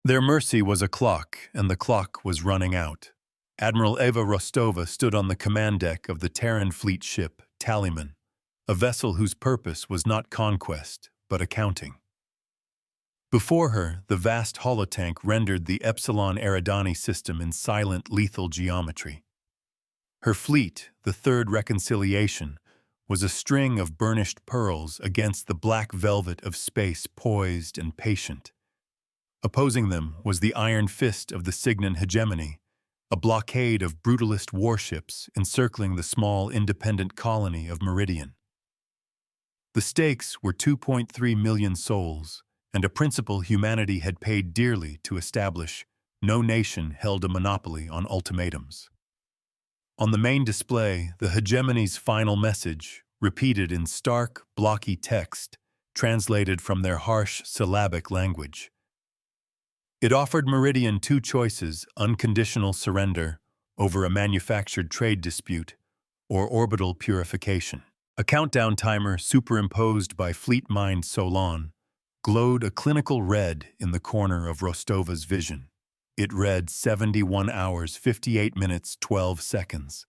Their mercy was a clock, and the clock was running out. Admiral Eva Rostova stood on the command deck of the Terran fleet ship, Tallyman, a vessel whose purpose was not conquest, but accounting. Before her, the vast holotank rendered the Epsilon Eridani system in silent, lethal geometry. Her fleet, the Third Reconciliation, was a string of burnished pearls against the black velvet of space, poised and patient. Opposing them was the iron fist of the Signan hegemony, a blockade of brutalist warships encircling the small independent colony of Meridian. The stakes were 2.3 million souls, and a principle humanity had paid dearly to establish. No nation held a monopoly on ultimatums. On the main display, the hegemony's final message, repeated in stark, blocky text, translated from their harsh syllabic language. It offered Meridian two choices: unconditional surrender over a manufactured trade dispute, or orbital purification. A countdown timer superimposed by fleet mind Solon glowed a clinical red in the corner of Rostova's vision. It read 71 hours, 58 minutes, 12 seconds.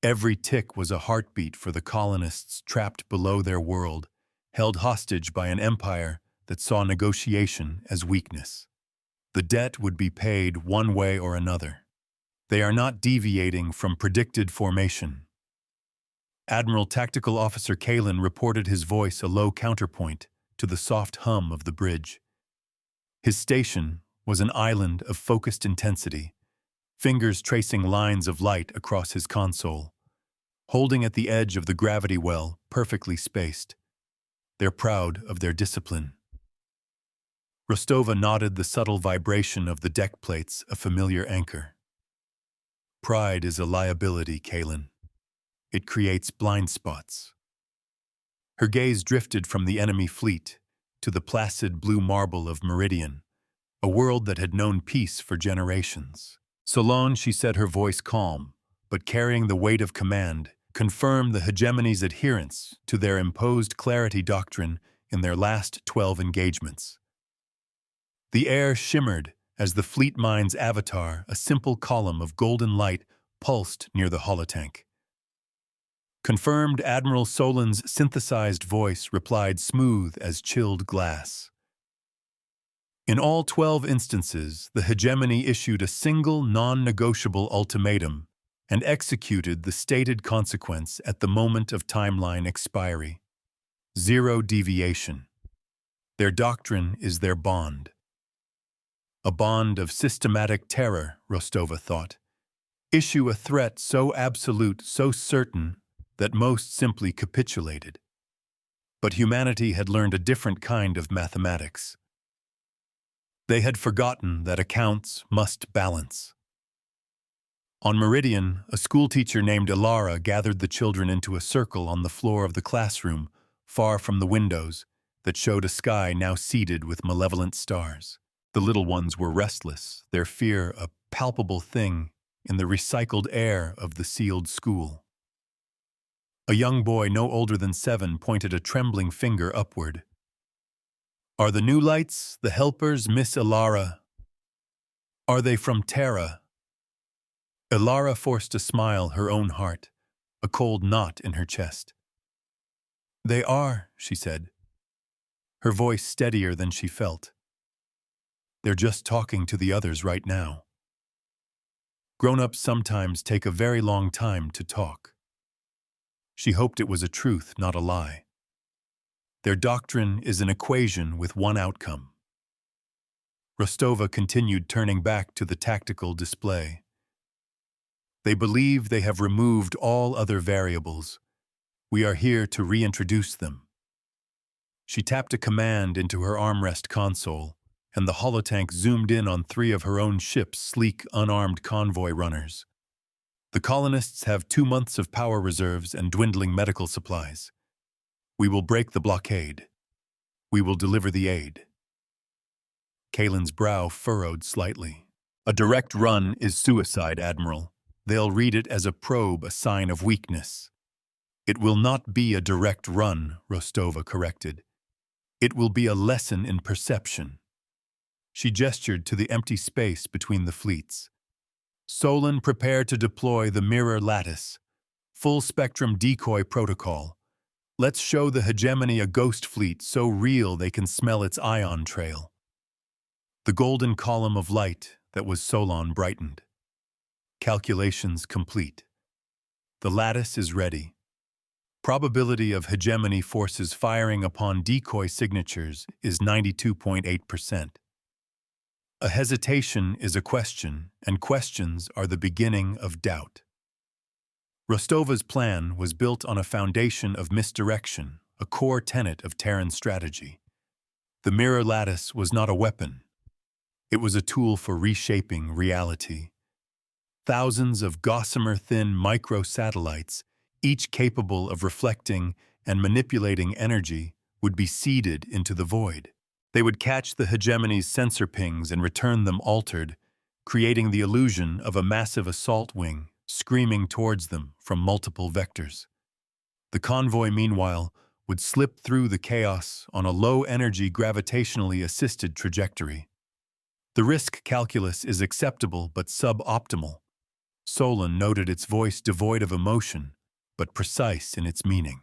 Every tick was a heartbeat for the colonists trapped below their world, held hostage by an empire that saw negotiation as weakness. The debt would be paid one way or another. They are not deviating from predicted formation. Admiral Tactical Officer Kalin reported, his voice a low counterpoint to the soft hum of the bridge. His station was an island of focused intensity, fingers tracing lines of light across his console, holding at the edge of the gravity well, perfectly spaced. They're proud of their discipline. Rostova nodded, the subtle vibration of the deck plates a familiar anchor. Pride is a liability, Kalin. It creates blind spots. Her gaze drifted from the enemy fleet to the placid blue marble of Meridian, a world that had known peace for generations. Solon, she said, her voice calm, but carrying the weight of command, confirmed the hegemony's adherence to their imposed clarity doctrine in their last 12 engagements. The air shimmered as the fleet mind's avatar, a simple column of golden light, pulsed near the holotank. Confirmed, Admiral Solon's synthesized voice replied, smooth as chilled glass. In all 12 instances, the hegemony issued a single, non-negotiable ultimatum and executed the stated consequence at the moment of timeline expiry. Zero deviation. Their doctrine is their bond. A bond of systematic terror, Rostova thought. Issue a threat so absolute, so certain, that most simply capitulated. But humanity had learned a different kind of mathematics. They had forgotten that accounts must balance. On Meridian, a schoolteacher named Ilara gathered the children into a circle on the floor of the classroom, far from the windows, that showed a sky now seeded with malevolent stars. The little ones were restless, their fear a palpable thing in the recycled air of the sealed school. A young boy no older than 7 pointed a trembling finger upward. Are the new lights the helpers, Miss Ilara? Are they from Terra? Ilara forced a smile, her own heart, a cold knot in her chest. They are, she said, her voice steadier than she felt. They're just talking to the others right now. Grown-ups sometimes take a very long time to talk. She hoped it was a truth, not a lie. Their doctrine is an equation with one outcome. Rostova continued, turning back to the tactical display. They believe they have removed all other variables. We are here to reintroduce them. She tapped a command into her armrest console, and the holotank zoomed in on 3 of her own ship's sleek, unarmed convoy runners. The colonists have 2 months of power reserves and dwindling medical supplies. We will break the blockade. We will deliver the aid. Kalin's brow furrowed slightly. A direct run is suicide, Admiral. They'll read it as a probe, a sign of weakness. It will not be a direct run, Rostova corrected. It will be a lesson in perception. she gestured to the empty space between the fleets. Solon prepared to deploy the mirror lattice, full-spectrum decoy protocol. Let's show the hegemony a ghost fleet so real they can smell its ion trail. The golden column of light that was Solon brightened. Calculations complete. The lattice is ready. Probability of hegemony forces firing upon decoy signatures is 92.8%. A hesitation is a question, and questions are the beginning of doubt. Rostova's plan was built on a foundation of misdirection, a core tenet of Terran strategy. The mirror lattice was not a weapon. It was a tool for reshaping reality. Thousands of gossamer-thin microsatellites, each capable of reflecting and manipulating energy, would be seeded into the void. They would catch the hegemony's sensor pings and return them altered, creating the illusion of a massive assault wing screaming towards them from multiple vectors. The convoy, meanwhile, would slip through the chaos on a low-energy gravitationally assisted trajectory. The risk calculus is acceptable but suboptimal. Solon noted its voice devoid of emotion, but precise in its meaning.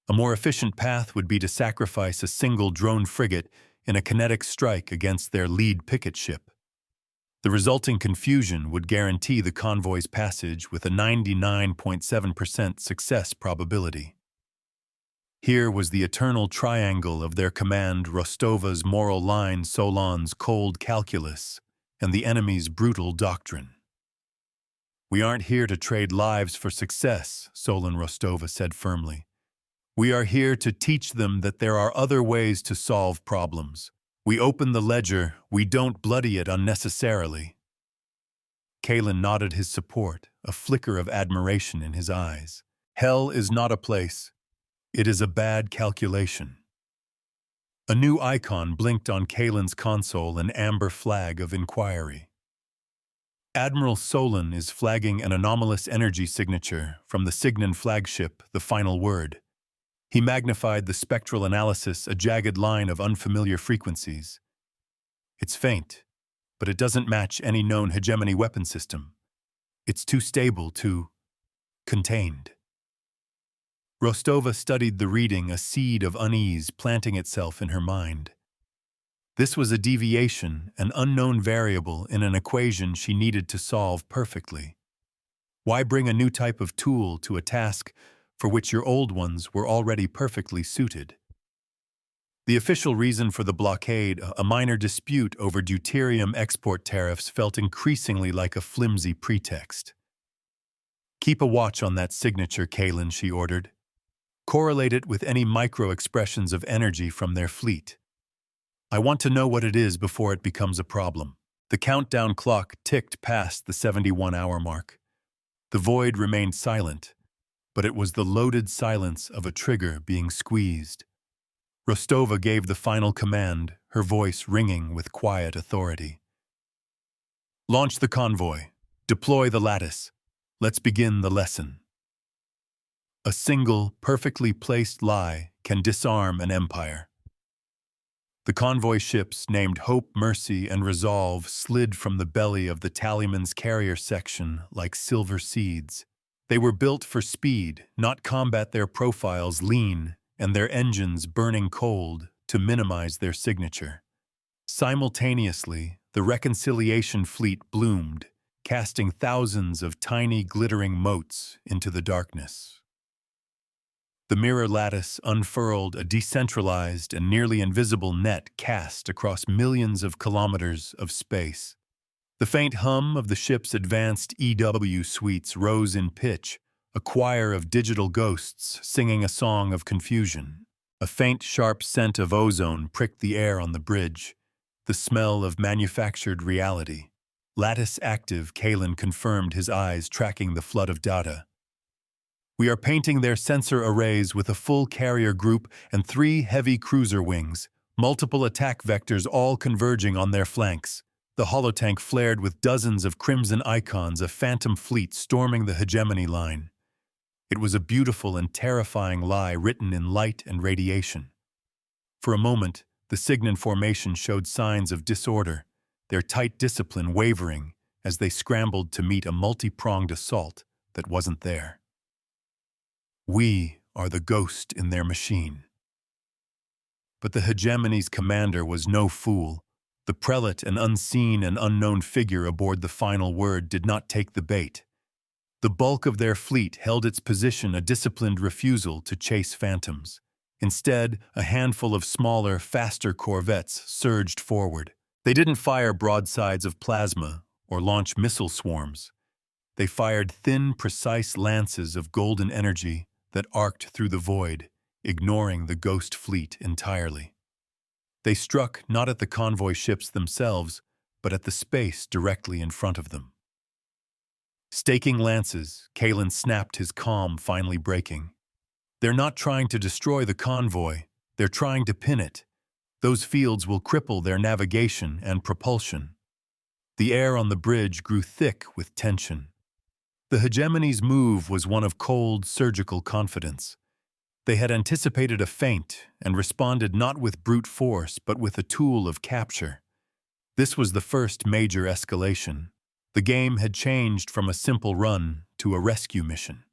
A more efficient path would be to sacrifice a single drone frigate in a kinetic strike against their lead picket ship. The resulting confusion would guarantee the convoy's passage with a 99.7% success probability. Here was the eternal triangle of their command, Rostova's moral line, Solon's cold calculus, and the enemy's brutal doctrine. "We aren't here to trade lives for success," Solon Rostova said firmly. "We are here to teach them that there are other ways to solve problems. We open the ledger, we don't bloody it unnecessarily." Kalen nodded his support, a flicker of admiration in his eyes. "Hell is not a place. It is a bad calculation." A new icon blinked on Kalen's console, an amber flag of inquiry. Admiral Solon is flagging an anomalous energy signature from the Signan flagship, the final word. He magnified the spectral analysis, a jagged line of unfamiliar frequencies. "It's faint, but it doesn't match any known hegemony weapon system. It's too stable, too contained." Rostova studied the reading, a seed of unease planting itself in her mind. This was a deviation, an unknown variable in an equation she needed to solve perfectly. Why bring a new type of tool to a task for which your old ones were already perfectly suited? The official reason for the blockade, a minor dispute over deuterium export tariffs, felt increasingly like a flimsy pretext. "Keep a watch on that signature, Kalen," she ordered. "Correlate it with any micro-expressions of energy from their fleet. I want to know what it is before it becomes a problem." The countdown clock ticked past the 71-hour mark. The void remained silent, but it was the loaded silence of a trigger being squeezed. Rostova gave the final command, her voice ringing with quiet authority. "Launch the convoy. Deploy the lattice. Let's begin the lesson." A single, perfectly placed lie can disarm an empire. The convoy ships, named Hope, Mercy, and Resolve, slid from the belly of the Tallyman's carrier section like silver seeds. They were built for speed, not combat, their profiles lean and their engines burning cold to minimize their signature. Simultaneously, the Reconciliation fleet bloomed, casting thousands of tiny glittering motes into the darkness. The mirror lattice unfurled, a decentralized and nearly invisible net cast across millions of kilometers of space. The faint hum of the ship's advanced EW suites rose in pitch, a choir of digital ghosts singing a song of confusion. A faint, sharp scent of ozone pricked the air on the bridge, the smell of manufactured reality. "Lattice active," Kalen confirmed, his eyes tracking the flood of data. "We are painting their sensor arrays with a full carrier group and 3 heavy cruiser wings, multiple attack vectors all converging on their flanks." The holotank flared with dozens of crimson icons, a phantom fleet storming the hegemony line. It was a beautiful and terrifying lie written in light and radiation. For a moment, The Cygnon formation showed signs of disorder, their tight discipline wavering as they scrambled to meet a multi-pronged assault that wasn't there. We are the ghost in their machine. But the hegemony's commander was no fool. The prelate, an unseen and unknown figure aboard the Final Word, did not take the bait. The bulk of their fleet held its position, a disciplined refusal to chase phantoms. Instead, a handful of smaller, faster corvettes surged forward. They didn't fire broadsides of plasma or launch missile swarms. They fired thin, precise lances of golden energy that arced through the void, ignoring the ghost fleet entirely. They struck not at the convoy ships themselves, but at the space directly in front of them. Staking lances, Kalen snapped, his calm finally breaking. They're not trying to destroy the convoy, they're trying to pin it. Those fields will cripple their navigation and propulsion. The air on the bridge grew thick with tension. The hegemony's move was one of cold, surgical confidence. They had anticipated a feint and responded not with brute force but with a tool of capture. This was the first major escalation. The game had changed from a simple run to a rescue mission.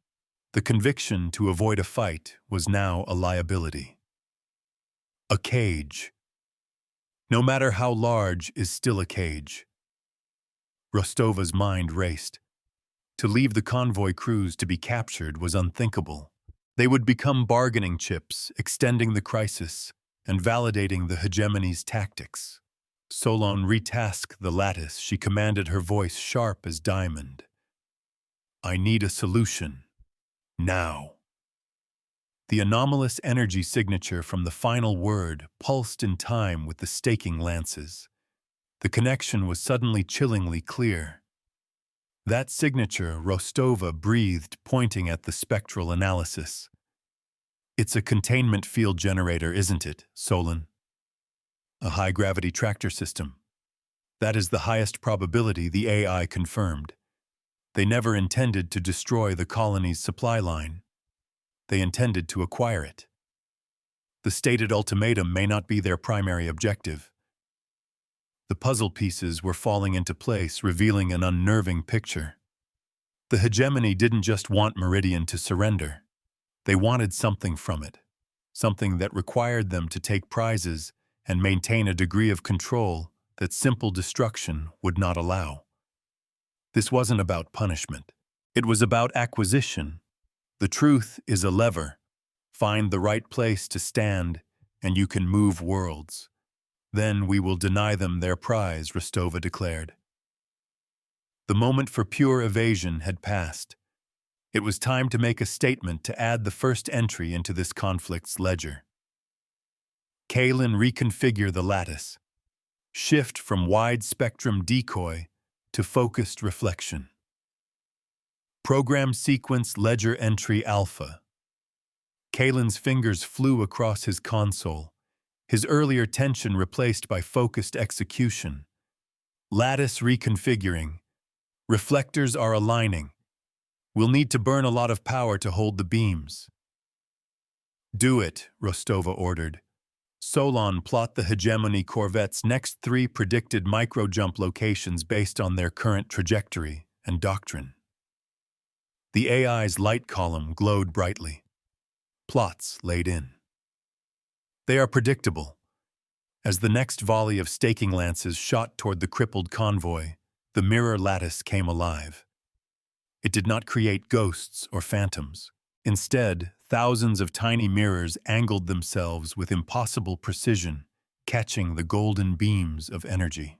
The conviction to avoid a fight was now a liability. A cage. No matter how large, is still a cage. Rostova's mind raced. To leave the convoy crews to be captured was unthinkable. They would become bargaining chips, extending the crisis and validating the hegemony's tactics. Solon retasked the lattice. She commanded, her voice sharp as diamond. I need a solution. Now. The anomalous energy signature from the Final Word pulsed in time with the staking lances. The connection was suddenly chillingly clear. That signature, Rostova breathed, pointing at the spectral analysis. It's a containment field generator, isn't it, Solon? A high-gravity tractor system. That is the highest probability, the AI confirmed. They never intended to destroy the colony's supply line. They intended to acquire it. The stated ultimatum may not be their primary objective. The puzzle pieces were falling into place, revealing an unnerving picture. The hegemony didn't just want Meridian to surrender. They wanted something from it, something that required them to take prizes and maintain a degree of control that simple destruction would not allow. This wasn't about punishment. It was about acquisition. The truth is a lever. Find the right place to stand, and you can move worlds. Then we will deny them their prize, Rostova declared. The moment for pure evasion had passed. It was time to make a statement, to add the first entry into this conflict's ledger. Kalen, reconfigure the lattice. Shift from wide-spectrum decoy to focused reflection. Program sequence ledger entry alpha. Kalen's fingers flew across his console, his earlier tension replaced by focused execution. Lattice reconfiguring. Reflectors are aligning. We'll need to burn a lot of power to hold the beams. Do it, Rostova ordered. Solon, plot the hegemony corvette's next 3 predicted micro-jump locations based on their current trajectory and doctrine. The AI's light column glowed brightly. Plots laid in. They are predictable. As the next volley of staking lances shot toward the crippled convoy, the mirror lattice came alive. It did not create ghosts or phantoms. Instead, thousands of tiny mirrors angled themselves with impossible precision, catching the golden beams of energy.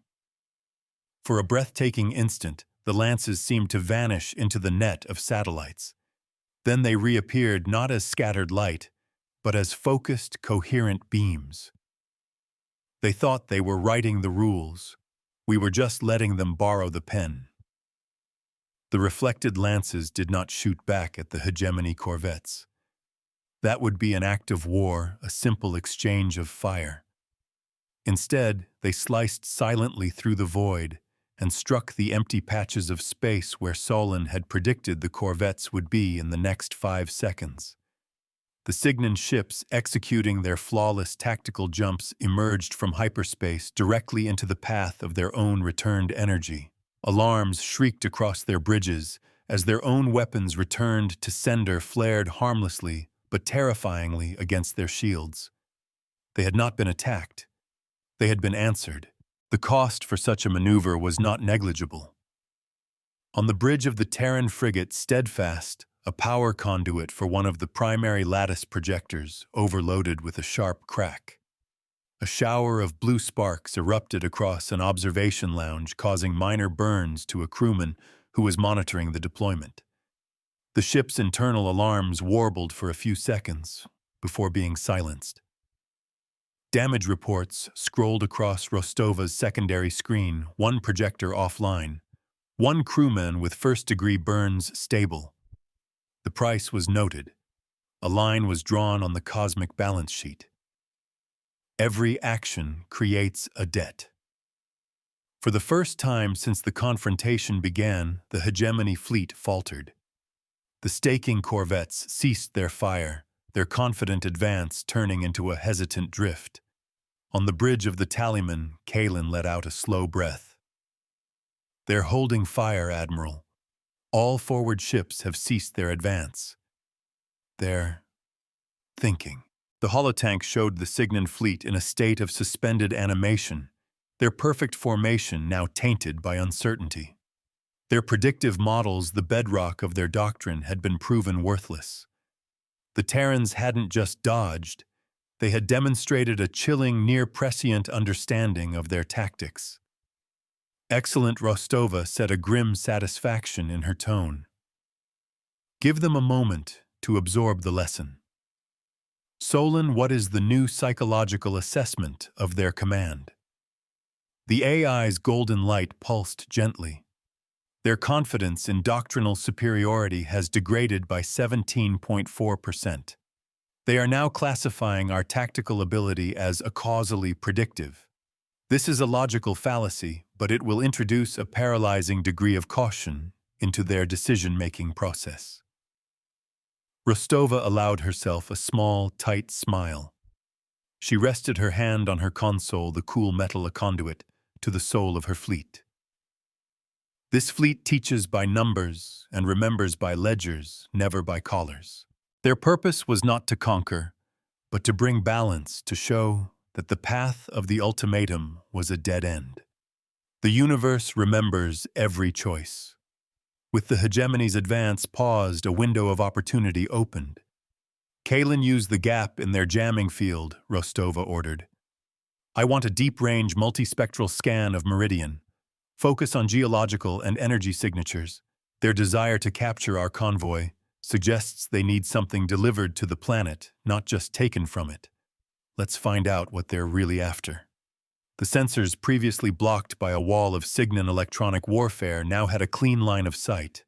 For a breathtaking instant, the lances seemed to vanish into the net of satellites. Then they reappeared not as scattered light, but as focused, coherent beams. They thought they were writing the rules. We were just letting them borrow the pen. The reflected lances did not shoot back at the hegemony corvettes. That would be an act of war, a simple exchange of fire. Instead, they sliced silently through the void and struck the empty patches of space where Solon had predicted the corvettes would be in the next 5 seconds. The Cygnon ships, executing their flawless tactical jumps, emerged from hyperspace directly into the path of their own returned energy. Alarms shrieked across their bridges as their own weapons returned to sender flared harmlessly but terrifyingly against their shields. They had not been attacked. They had been answered. The cost for such a maneuver was not negligible. On the bridge of the Terran frigate Steadfast, a power conduit for one of the primary lattice projectors overloaded with a sharp crack. A shower of blue sparks erupted across an observation lounge, causing minor burns to a crewman who was monitoring the deployment. The ship's internal alarms warbled for a few seconds before being silenced. Damage reports scrolled across Rostova's secondary screen, one projector offline, one crewman with first-degree burns stable. The price was noted. A line was drawn on the cosmic balance sheet. Every action creates a debt. For the first time since the confrontation began, the hegemony fleet faltered. The staking corvettes ceased their fire, their confident advance turning into a hesitant drift. On the bridge of the Tallyman, Kalen let out a slow breath. "They're holding fire, Admiral. All forward ships have ceased their advance. They're thinking." The holotank showed the Cygnon fleet in a state of suspended animation, their perfect formation now tainted by uncertainty. Their predictive models, the bedrock of their doctrine, had been proven worthless. The Terrans hadn't just dodged, they had demonstrated a chilling, near-prescient understanding of their tactics. Excellent, Rostova said, a grim satisfaction in her tone. "Give them a moment to absorb the lesson. Solon, what is the new psychological assessment of their command?" The AI's golden light pulsed gently. Their confidence in doctrinal superiority has degraded by 17.4%. They are now classifying our tactical ability as causally predictive. This is a logical fallacy, but it will introduce a paralyzing degree of caution into their decision-making process. Rostova allowed herself a small, tight smile. She rested her hand on her console, the cool metal a conduit to the soul of her fleet. This fleet teaches by numbers and remembers by ledgers, never by collars. Their purpose was not to conquer, but to bring balance, to show that the path of the ultimatum was a dead end. The universe remembers every choice. With the hegemony's advance paused, a window of opportunity opened. Kalen used the gap in their jamming field, Rostova ordered. "I want a deep-range multispectral scan of Meridian. Focus on geological and energy signatures. Their desire to capture our convoy suggests they need something delivered to the planet, not just taken from it. Let's find out what they're really after." The sensors, previously blocked by a wall of Cygnon electronic warfare, now had a clean line of sight.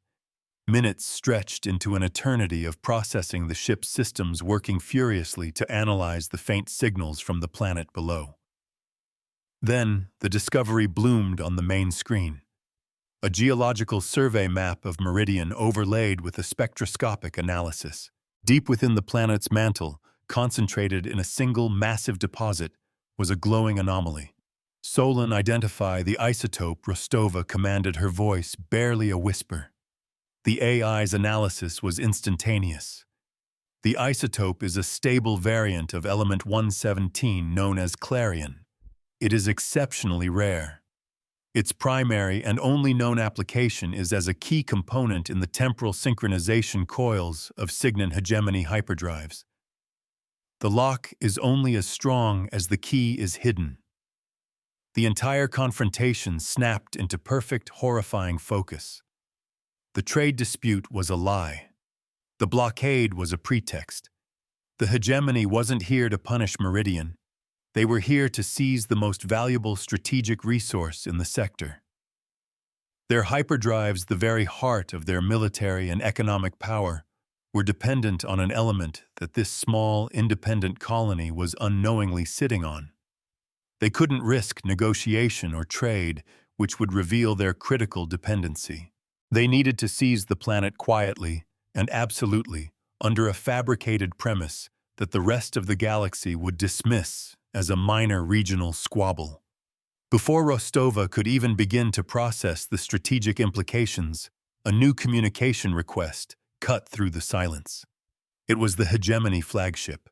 Minutes stretched into an eternity of processing the ship's systems, working furiously to analyze the faint signals from the planet below. Then, the discovery bloomed on the main screen. A geological survey map of Meridian overlaid with a spectroscopic analysis. Deep within the planet's mantle, concentrated in a single massive deposit, was a glowing anomaly. "Solon, identify the isotope," Rostova commanded, her voice barely a whisper. The AI's analysis was instantaneous. The isotope is a stable variant of element 117 known as Clarion. It is exceptionally rare. Its primary and only known application is as a key component in the temporal synchronization coils of Cygnon hegemony hyperdrives. The lock is only as strong as the key is hidden. The entire confrontation snapped into perfect, horrifying focus. The trade dispute was a lie. The blockade was a pretext. The hegemony wasn't here to punish Meridian. They were here to seize the most valuable strategic resource in the sector. Their hyperdrives, the very heart of their military and economic power, were dependent on an element that this small, independent colony was unknowingly sitting on. They couldn't risk negotiation or trade, which would reveal their critical dependency. They needed to seize the planet quietly and absolutely, under a fabricated premise that the rest of the galaxy would dismiss as a minor regional squabble. Before Rostova could even begin to process the strategic implications, a new communication request cut through the silence. It was the Hegemony flagship.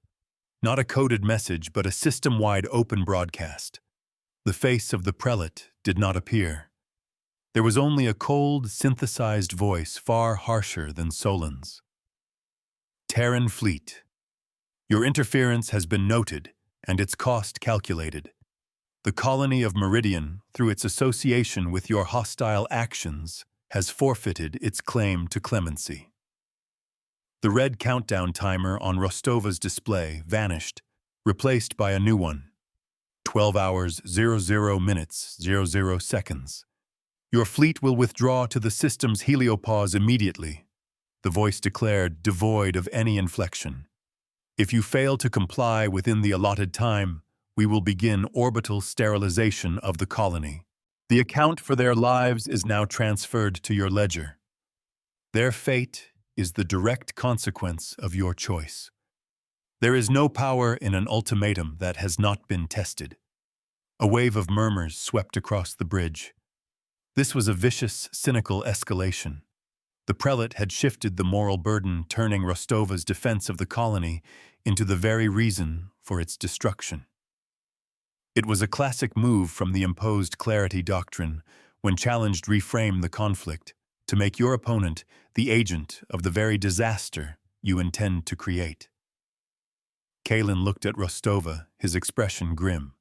Not a coded message, but a system-wide open broadcast. The face of the prelate did not appear. There was only a cold, synthesized voice far harsher than Solon's. Terran fleet. Your interference has been noted, and its cost calculated. The colony of Meridian, through its association with your hostile actions, has forfeited its claim to clemency. The red countdown timer on Rostova's display vanished, replaced by a new one. 12 hours, 00 minutes, 00 seconds. Your fleet will withdraw to the system's heliopause immediately, the voice declared, devoid of any inflection. If you fail to comply within the allotted time, we will begin orbital sterilization of the colony. The account for their lives is now transferred to your ledger. Their fate is the direct consequence of your choice. There is no power in an ultimatum that has not been tested. A wave of murmurs swept across the bridge. This was a vicious, cynical escalation. The prelate had shifted the moral burden, turning Rostova's defense of the colony into the very reason for its destruction. It was a classic move from the imposed clarity doctrine, when challenged reframe the conflict, to make your opponent the agent of the very disaster you intend to create. Kalin looked at Rostova, his expression grim.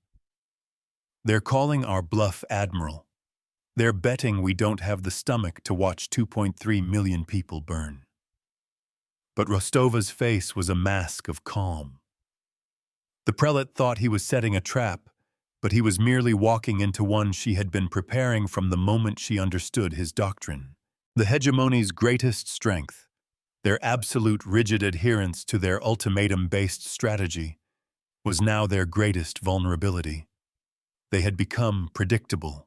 They're calling our bluff, Admiral. They're betting we don't have the stomach to watch 2.3 million people burn. But Rostova's face was a mask of calm. The prelate thought he was setting a trap, but he was merely walking into one she had been preparing from the moment she understood his doctrine. The hegemony's greatest strength, their absolute rigid adherence to their ultimatum-based strategy, was now their greatest vulnerability. They had become predictable.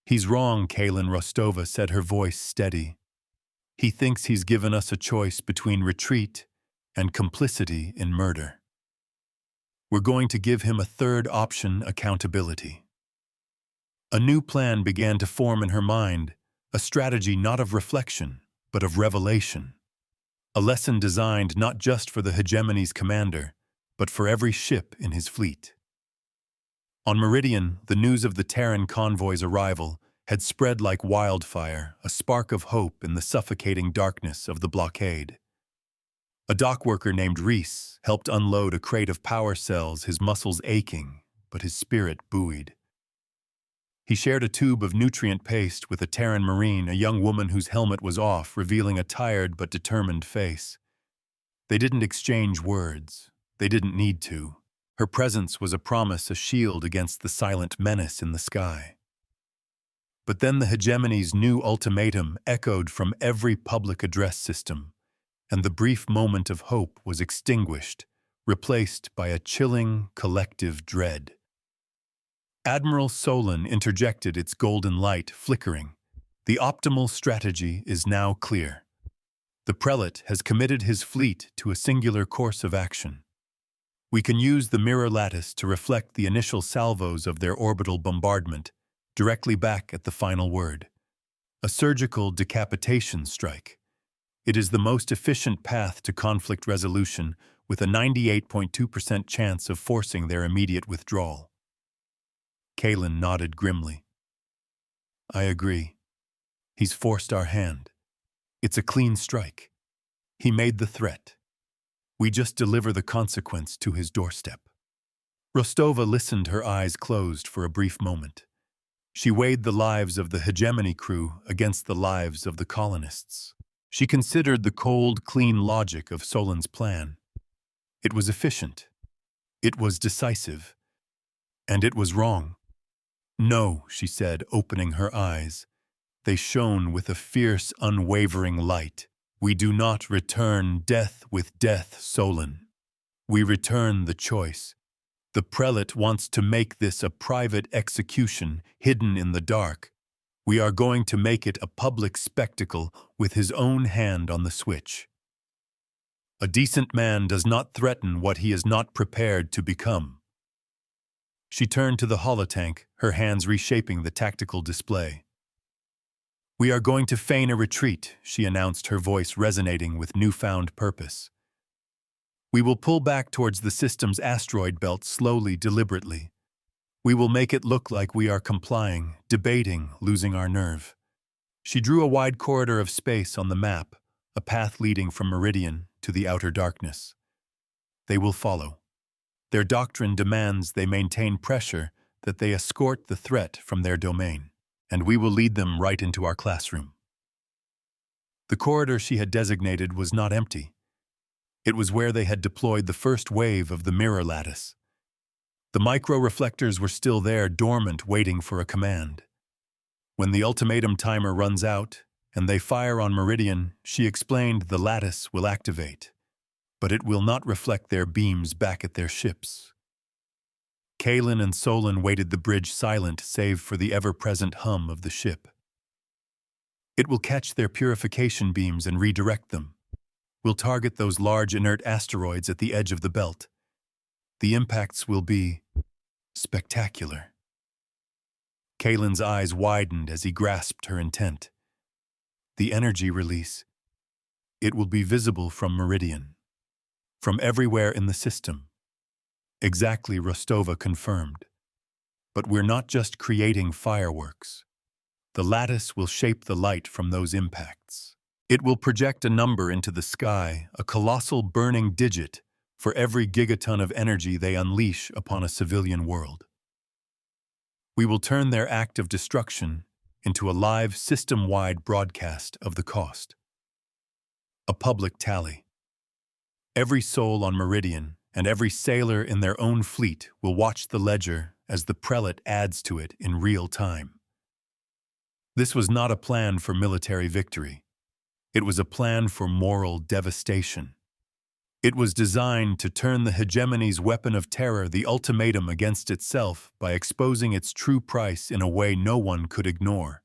He's wrong, Kalin, Rostova said, her voice steady. He thinks he's given us a choice between retreat and complicity in murder. We're going to give him a third option, accountability. A new plan began to form in her mind, a strategy not of reflection, but of revelation. A lesson designed not just for the hegemony's commander, but for every ship in his fleet. On Meridian, the news of the Terran convoy's arrival had spread like wildfire, a spark of hope in the suffocating darkness of the blockade. A dockworker named Reese helped unload a crate of power cells, his muscles aching, but his spirit buoyed. He shared a tube of nutrient paste with a Terran Marine, a young woman whose helmet was off, revealing a tired but determined face. They didn't exchange words. They didn't need to. Her presence was a promise, a shield against the silent menace in the sky. But then the hegemony's new ultimatum echoed from every public address system, and the brief moment of hope was extinguished, replaced by a chilling, collective dread. Admiral Solon interjected, its golden light flickering. The optimal strategy is now clear. The prelate has committed his fleet to a singular course of action. We can use the mirror lattice to reflect the initial salvos of their orbital bombardment directly back at the final word. A surgical decapitation strike. It is the most efficient path to conflict resolution, with a 98.2% chance of forcing their immediate withdrawal. Kalin nodded grimly. I agree. He's forced our hand. It's a clean strike. He made the threat. We just deliver the consequence to his doorstep. Rostova listened, her eyes closed for a brief moment. She weighed the lives of the hegemony crew against the lives of the colonists. She considered the cold, clean logic of Solon's plan. It was efficient. It was decisive. And it was wrong. No, she said, opening her eyes. They shone with a fierce, unwavering light. We do not return death with death, Solon. We return the choice. The prelate wants to make this a private execution, hidden in the dark. We are going to make it a public spectacle with his own hand on the switch. A decent man does not threaten what he is not prepared to become. She turned to the holotank, her hands reshaping the tactical display. We are going to feign a retreat, she announced, her voice resonating with newfound purpose. We will pull back towards the system's asteroid belt slowly, deliberately. We will make it look like we are complying, debating, losing our nerve. She drew a wide corridor of space on the map, a path leading from Meridian to the outer darkness. They will follow. Their doctrine demands they maintain pressure, that they escort the threat from their domain, and we will lead them right into our classroom. The corridor she had designated was not empty. It was where they had deployed the first wave of the mirror lattice. The micro-reflectors were still there, dormant, waiting for a command. When the ultimatum timer runs out and they fire on Meridian, she explained, the lattice will activate, but it will not reflect their beams back at their ships. Kaelin and Solon waited the bridge silent save for the ever-present hum of the ship. It will catch their purification beams and redirect them. We'll target those large inert asteroids at the edge of the belt. The impacts will be spectacular. Kaelin's eyes widened as he grasped her intent. The energy release. It will be visible from Meridian. From everywhere in the system. Exactly, Rostova confirmed. But we're not just creating fireworks. The lattice will shape the light from those impacts. It will project a number into the sky, a colossal burning digit for every gigaton of energy they unleash upon a civilian world. We will turn their act of destruction into a live system-wide broadcast of the cost. A public tally. Every soul on Meridian and every sailor in their own fleet will watch the ledger as the prelate adds to it in real time. This was not a plan for military victory. It was a plan for moral devastation. It was designed to turn the hegemony's weapon of terror, the ultimatum, against itself by exposing its true price in a way no one could ignore.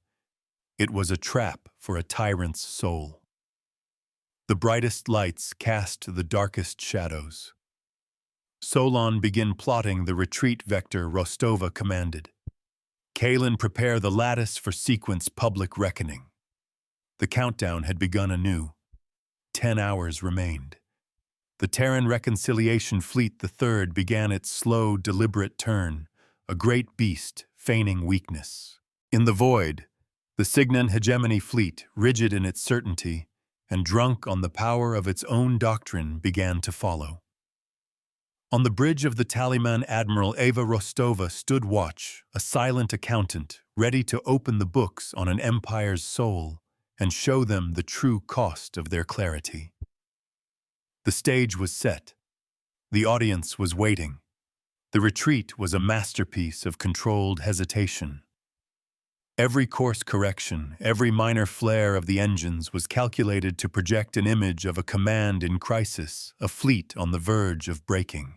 It was a trap for a tyrant's soul. The brightest lights cast the darkest shadows. Solon, begin plotting the retreat vector, Rostova commanded. Kaelin, prepare the lattice for sequence public reckoning. The countdown had begun anew. 10 hours remained. The Terran Reconciliation Fleet III began its slow, deliberate turn, a great beast feigning weakness. In the void, the Cygnon Hegemony Fleet, rigid in its certainty and drunk on the power of its own doctrine, began to follow. On the bridge of the Taliman, Admiral Eva Rostova stood watch, a silent accountant, ready to open the books on an empire's soul and show them the true cost of their clarity. The stage was set. The audience was waiting. The retreat was a masterpiece of controlled hesitation. Every course correction, every minor flare of the engines was calculated to project an image of a command in crisis, a fleet on the verge of breaking.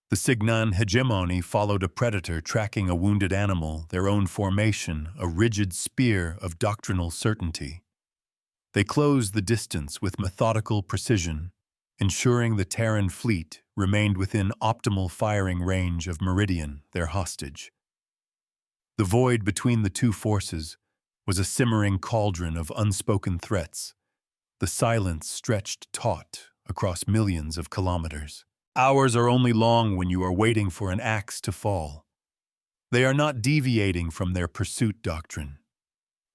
The Cygnon Hegemony followed a predator tracking a wounded animal, their own formation, a rigid spear of doctrinal certainty. They closed the distance with methodical precision, ensuring the Terran fleet remained within optimal firing range of Meridian, their hostage. The void between the two forces was a simmering cauldron of unspoken threats. The silence stretched taut across millions of kilometers. Hours are only long when you are waiting for an axe to fall. They are not deviating from their pursuit doctrine.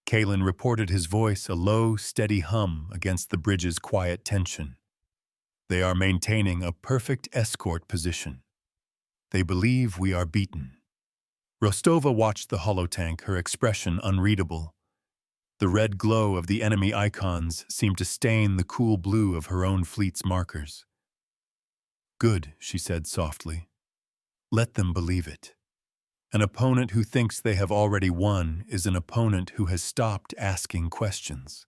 Kaelin reported, his voice a low, steady hum against the bridge's quiet tension. They are maintaining a perfect escort position. They believe we are beaten. Rostova watched the holotank, her expression unreadable. The red glow of the enemy icons seemed to stain the cool blue of her own fleet's markers. Good, she said softly. Let them believe it. An opponent who thinks they have already won is an opponent who has stopped asking questions.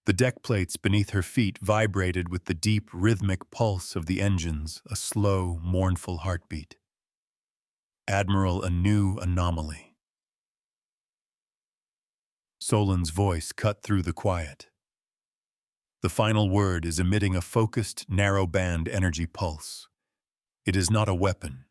The deck plates beneath her feet vibrated with the deep, rhythmic pulse of the engines, a slow, mournful heartbeat. Admiral, a new anomaly. Solon's voice cut through the quiet. The final word is emitting a focused, narrow-band energy pulse. It is not a weapon.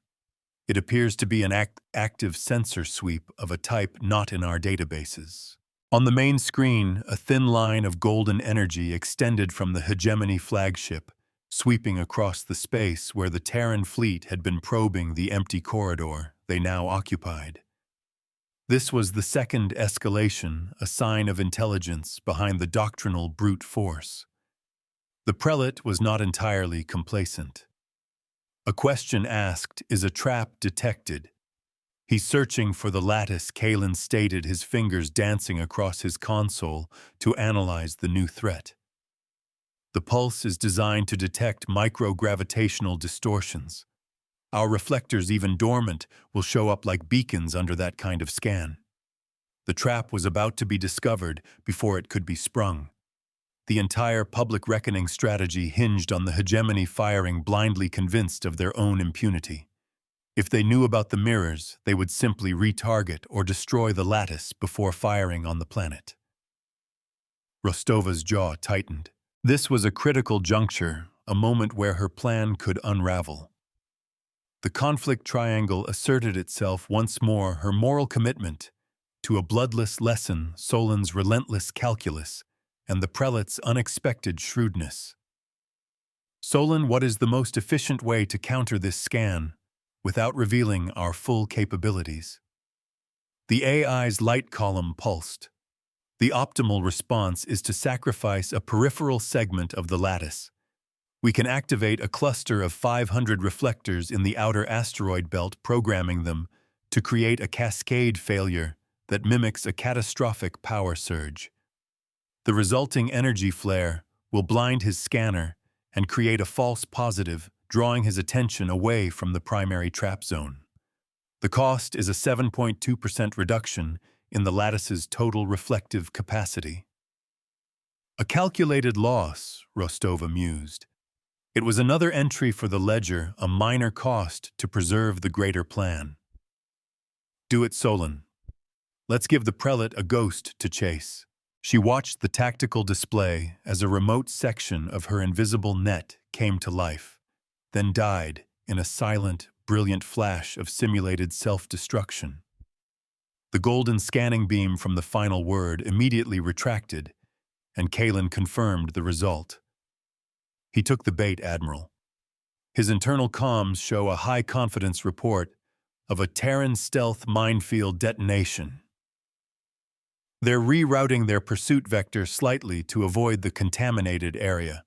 It appears to be an active sensor sweep of a type not in our databases. On the main screen, a thin line of golden energy extended from the Hegemony flagship, sweeping across the space where the Terran fleet had been probing the empty corridor they now occupied. This was the second escalation, a sign of intelligence behind the doctrinal brute force. The prelate was not entirely complacent. A question asked is a trap detected. He's searching for the lattice, Kalen stated, his fingers dancing across his console to analyze the new threat. The pulse is designed to detect microgravitational distortions. Our reflectors, even dormant, will show up like beacons under that kind of scan. The trap was about to be discovered before it could be sprung. The entire public reckoning strategy hinged on the Hegemony firing blindly convinced of their own impunity. If they knew about the mirrors, they would simply retarget or destroy the lattice before firing on the planet. Rostova's jaw tightened. This was a critical juncture, a moment where her plan could unravel. The conflict triangle asserted itself once more, her moral commitment to a bloodless lesson, Solon's relentless calculus, and the prelate's unexpected shrewdness. Solon, what is the most efficient way to counter this scan without revealing our full capabilities? The AI's light column pulsed. The optimal response is to sacrifice a peripheral segment of the lattice. We can activate a cluster of 500 reflectors in the outer asteroid belt, programming them to create a cascade failure that mimics a catastrophic power surge. The resulting energy flare will blind his scanner and create a false positive, drawing his attention away from the primary trap zone. The cost is a 7.2% reduction in the lattice's total reflective capacity. A calculated loss, Rostova mused. It was another entry for the ledger, a minor cost to preserve the greater plan. Do it, Solon. Let's give the prelate a ghost to chase. She watched the tactical display as a remote section of her invisible net came to life, then died in a silent, brilliant flash of simulated self-destruction. The golden scanning beam from the final word immediately retracted, and Kalen confirmed the result. He took the bait, Admiral. His internal comms show a high-confidence report of a Terran stealth minefield detonation. They're rerouting their pursuit vector slightly to avoid the contaminated area.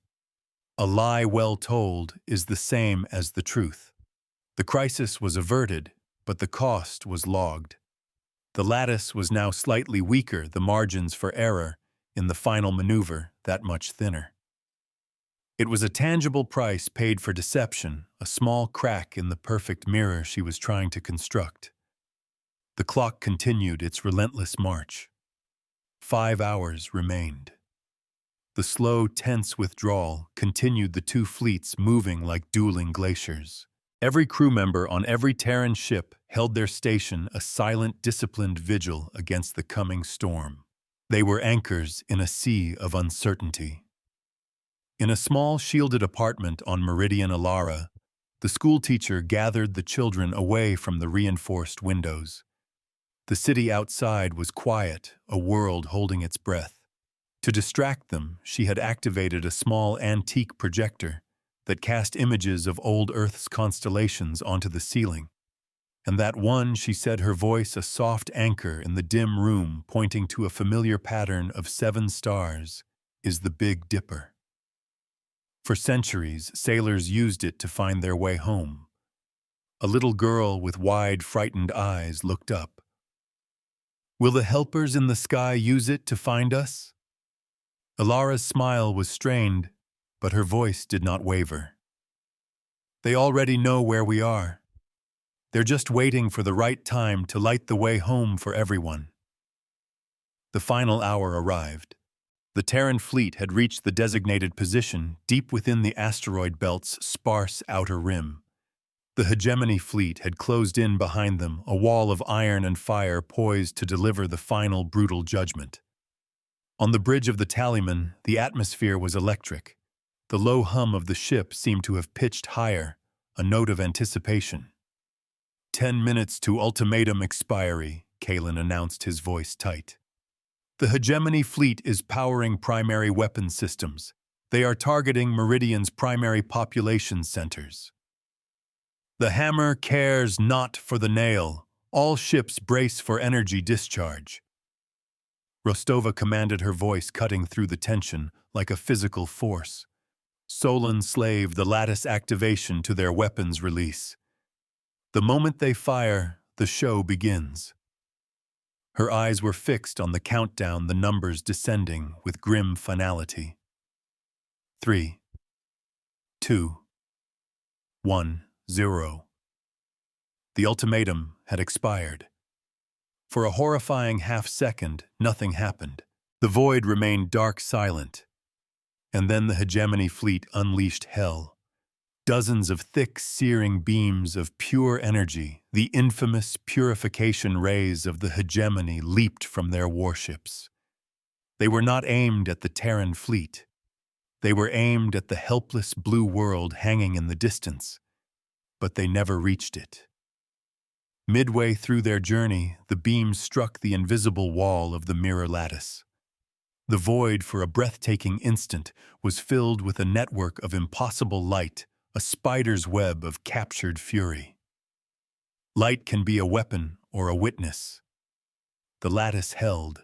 A lie well told is the same as the truth. The crisis was averted, but the cost was logged. The lattice was now slightly weaker, the margins for error in the final maneuver that much thinner. It was a tangible price paid for deception, a small crack in the perfect mirror she was trying to construct. The clock continued its relentless march. 5 hours remained. The slow, tense withdrawal continued, the two fleets moving like dueling glaciers. Every crew member on every Terran ship held their station, a silent, disciplined vigil against the coming storm. They were anchors in a sea of uncertainty. In a small, shielded apartment on Meridian Alara, the schoolteacher gathered the children away from the reinforced windows. The city outside was quiet, a world holding its breath. To distract them, she had activated a small antique projector that cast images of old Earth's constellations onto the ceiling. And that one, she said, her voice a soft anchor in the dim room pointing to a familiar pattern of 7 stars, is the Big Dipper. For centuries, sailors used it to find their way home. A little girl with wide, frightened eyes looked up. Will the helpers in the sky use it to find us? Alara's smile was strained, but her voice did not waver. They already know where we are. They're just waiting for the right time to light the way home for everyone. The final hour arrived. The Terran fleet had reached the designated position deep within the asteroid belt's sparse outer rim. The Hegemony fleet had closed in behind them, a wall of iron and fire poised to deliver the final brutal judgment. On the bridge of the Tallyman, the atmosphere was electric. The low hum of the ship seemed to have pitched higher, a note of anticipation. 10 minutes to ultimatum expiry, Kalen announced, his voice tight. The hegemony fleet is powering primary weapons systems. They are targeting Meridian's primary population centers. The hammer cares not for the nail. All ships brace for energy discharge. Rostova commanded, her voice cutting through the tension like a physical force. Solon slaved the lattice activation to their weapons release. The moment they fire, the show begins. Her eyes were fixed on the countdown, the numbers descending with grim finality. 3, 2, 1, 0. The ultimatum had expired. For a horrifying half-second, nothing happened. The void remained dark silent. And then the hegemony fleet unleashed hell. Dozens of thick, searing beams of pure energy, the infamous purification rays of the hegemony, leaped from their warships. They were not aimed at the Terran fleet. They were aimed at the helpless blue world hanging in the distance. But they never reached it. Midway through their journey, the beams struck the invisible wall of the mirror lattice. The void, for a breathtaking instant, was filled with a network of impossible light, a spider's web of captured fury. Light can be a weapon or a witness. The lattice held.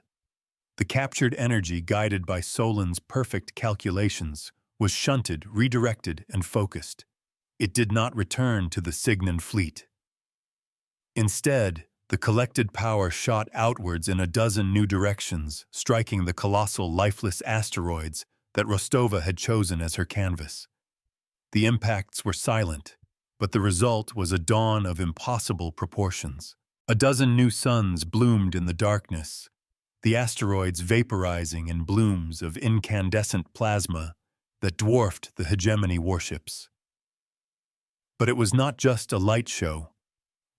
The captured energy, guided by Solon's perfect calculations, was shunted, redirected, and focused. It did not return to the Cygnon fleet. Instead, the collected power shot outwards in a dozen new directions, striking the colossal, lifeless asteroids that Rostova had chosen as her canvas. The impacts were silent, but the result was a dawn of impossible proportions. A dozen new suns bloomed in the darkness, the asteroids vaporizing in blooms of incandescent plasma that dwarfed the hegemony warships. But it was not just a light show.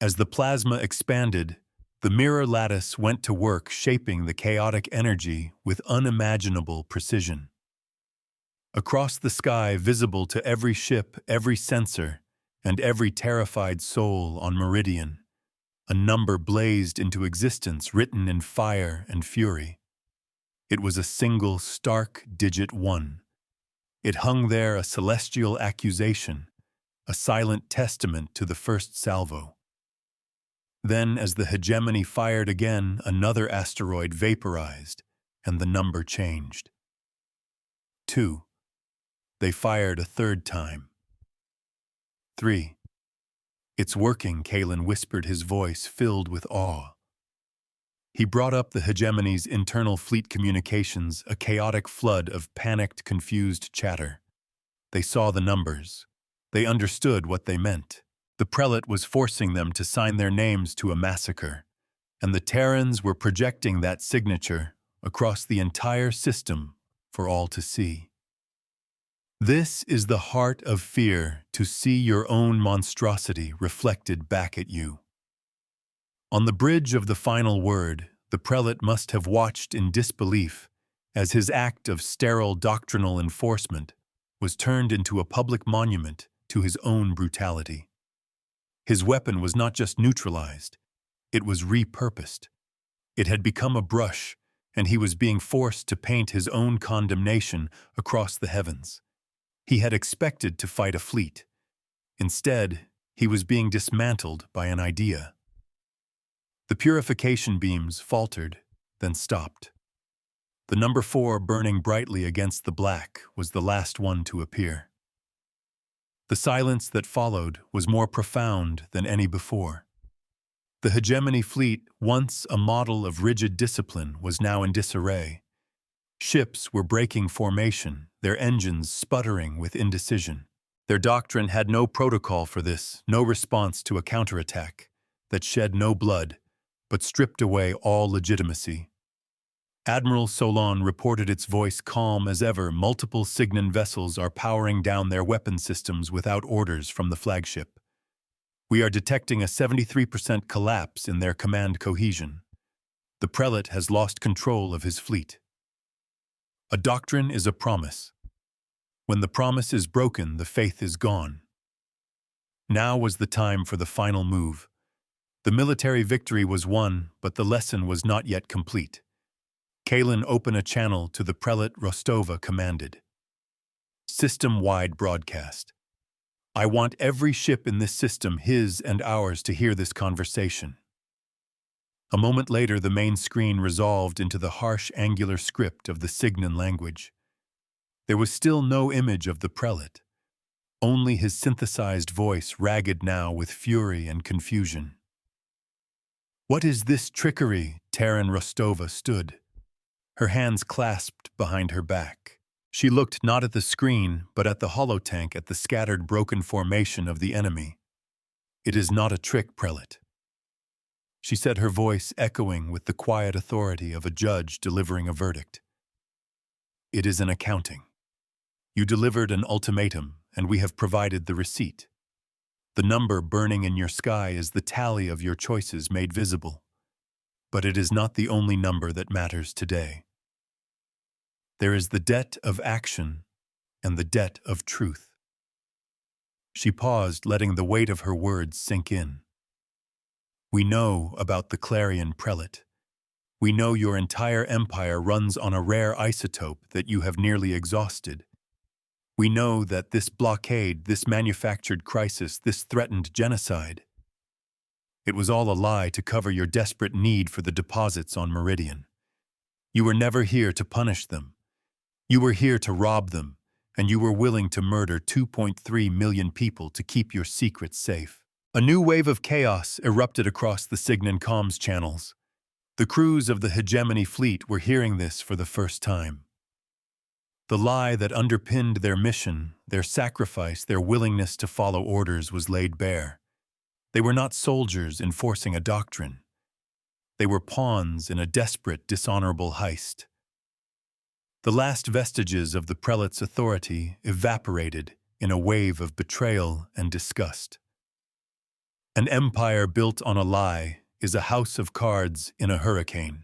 As the plasma expanded, the mirror lattice went to work shaping the chaotic energy with unimaginable precision. Across the sky, visible to every ship, every sensor, and every terrified soul on Meridian, a number blazed into existence, written in fire and fury. It was a single, stark digit 1. It hung there, a celestial accusation, a silent testament to the first salvo. Then, as the hegemony fired again, another asteroid vaporized, and the number changed. 2. They fired a third time. 3. It's working, Kalen whispered, his voice filled with awe. He brought up the hegemony's internal fleet communications, a chaotic flood of panicked, confused chatter. They saw the numbers. They understood what they meant. The prelate was forcing them to sign their names to a massacre, and the Terrans were projecting that signature across the entire system for all to see. This is the heart of fear, to see your own monstrosity reflected back at you. On the bridge of the final word, the prelate must have watched in disbelief as his act of sterile doctrinal enforcement was turned into a public monument to his own brutality. His weapon was not just neutralized, it was repurposed. It had become a brush, and he was being forced to paint his own condemnation across the heavens. He had expected to fight a fleet. Instead, he was being dismantled by an idea. The purification beams faltered, then stopped. The number 4, burning brightly against the black, was the last one to appear. The silence that followed was more profound than any before. The hegemony fleet, once a model of rigid discipline, was now in disarray. Ships were breaking formation, their engines sputtering with indecision. Their doctrine had no protocol for this, no response to a counterattack that shed no blood, but stripped away all legitimacy. Admiral Solon reported, its voice calm as ever. Multiple Cygnon vessels are powering down their weapon systems without orders from the flagship. We are detecting a 73% collapse in their command cohesion. The prelate has lost control of his fleet. A doctrine is a promise. When the promise is broken, the faith is gone. Now was the time for the final move. The military victory was won, but the lesson was not yet complete. Kalin opened a channel to the prelate Rostova commanded. System-wide broadcast. I want every ship in this system, his and ours, to hear this conversation. A moment later, the main screen resolved into the harsh angular script of the Signan language. There was still no image of the prelate, only his synthesized voice, ragged now with fury and confusion. What is this trickery? Terran Rostova stood, her hands clasped behind her back. She looked not at the screen, but at the holotank, at the scattered, broken formation of the enemy. It is not a trick, prelate, she said, her voice echoing with the quiet authority of a judge delivering a verdict. It is an accounting. You delivered an ultimatum, and we have provided the receipt. The number burning in your sky is the tally of your choices made visible. But it is not the only number that matters today. There is the debt of action and the debt of truth. She paused, letting the weight of her words sink in. We know about the Clarion prelate. We know your entire empire runs on a rare isotope that you have nearly exhausted. We know that this blockade, this manufactured crisis, this threatened genocide, it was all a lie to cover your desperate need for the deposits on Meridian. You were never here to punish them. You were here to rob them, and you were willing to murder 2.3 million people to keep your secrets safe. A new wave of chaos erupted across the Signan comms channels. The crews of the Hegemony fleet were hearing this for the first time. The lie that underpinned their mission, their sacrifice, their willingness to follow orders was laid bare. They were not soldiers enforcing a doctrine. They were pawns in a desperate, dishonorable heist. The last vestiges of the prelate's authority evaporated in a wave of betrayal and disgust. An empire built on a lie is a house of cards in a hurricane.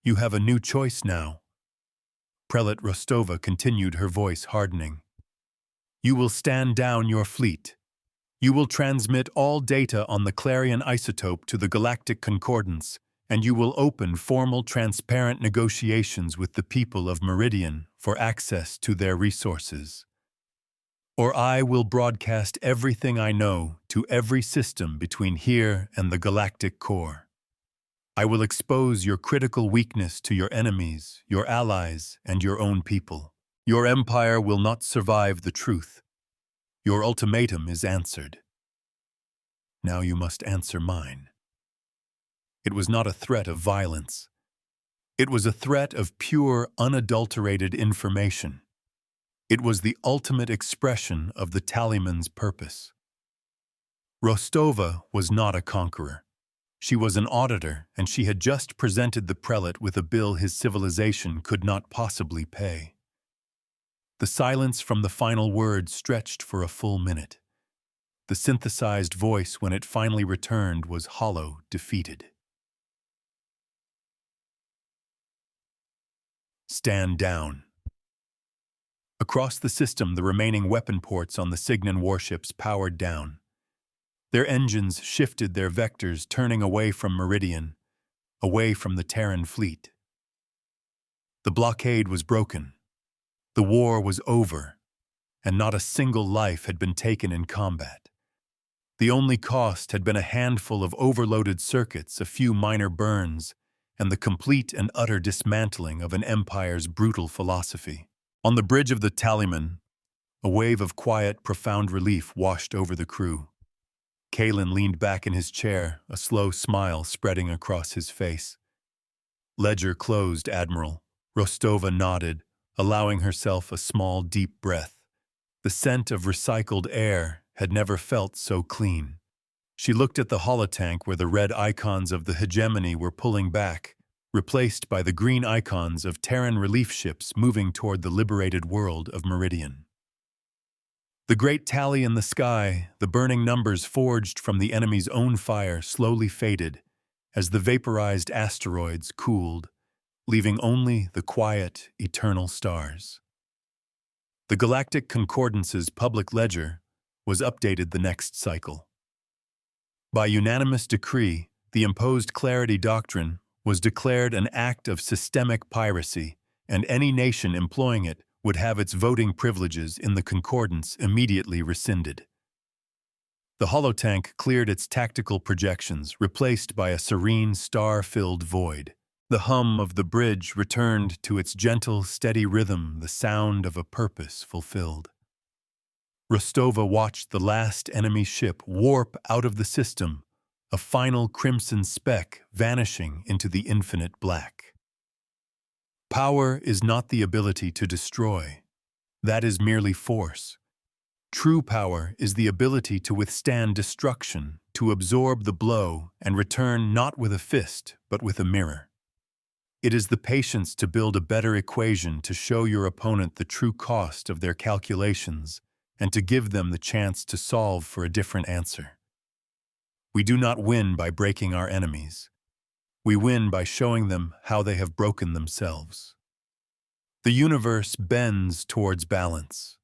You have a new choice now. Prelate Rostova continued, her voice hardening. You will stand down your fleet. You will transmit all data on the Clarion isotope to the Galactic Concordance, and you will open formal, transparent negotiations with the people of Meridian for access to their resources. Or I will broadcast everything I know to every system between here and the galactic core. I will expose your critical weakness to your enemies, your allies, and your own people. Your empire will not survive the truth. Your ultimatum is answered. Now you must answer mine. It was not a threat of violence. It was a threat of pure, unadulterated information. It was the ultimate expression of the Tallyman's purpose. Rostova was not a conqueror. She was an auditor, and she had just presented the prelate with a bill his civilization could not possibly pay. The silence from the final word stretched for a full minute. The synthesized voice, when it finally returned, was hollow, defeated. Stand down. Across the system, the remaining weapon ports on the Signan warships powered down. Their engines shifted their vectors, turning away from Meridian, away from the Terran fleet. The blockade was broken. The war was over, and not a single life had been taken in combat. The only cost had been a handful of overloaded circuits, a few minor burns, and the complete and utter dismantling of an empire's brutal philosophy. On the bridge of the Tallyman, a wave of quiet, profound relief washed over the crew. Kalin leaned back in his chair, a slow smile spreading across his face. Ledger closed, Admiral. Rostova nodded, allowing herself a small, deep breath. The scent of recycled air had never felt so clean. She looked at the holotank where the red icons of the Hegemony were pulling back, replaced by the green icons of Terran relief ships moving toward the liberated world of Meridian. The great tally in the sky, the burning numbers forged from the enemy's own fire, slowly faded as the vaporized asteroids cooled, leaving only the quiet, eternal stars. The Galactic Concordance's public ledger was updated the next cycle. By unanimous decree, the imposed clarity doctrine was declared an act of systemic piracy, and any nation employing it would have its voting privileges in the concordance immediately rescinded. The holotank cleared its tactical projections, replaced by a serene, star-filled void. The hum of the bridge returned to its gentle, steady rhythm, the sound of a purpose fulfilled. Rostova watched the last enemy ship warp out of the system, a final crimson speck vanishing into the infinite black. Power is not the ability to destroy. That is merely force. True power is the ability to withstand destruction, to absorb the blow and return not with a fist, but with a mirror. It is the patience to build a better equation to show your opponent the true cost of their calculations and to give them the chance to solve for a different answer. We do not win by breaking our enemies. We win by showing them how they have broken themselves. The universe bends towards balance.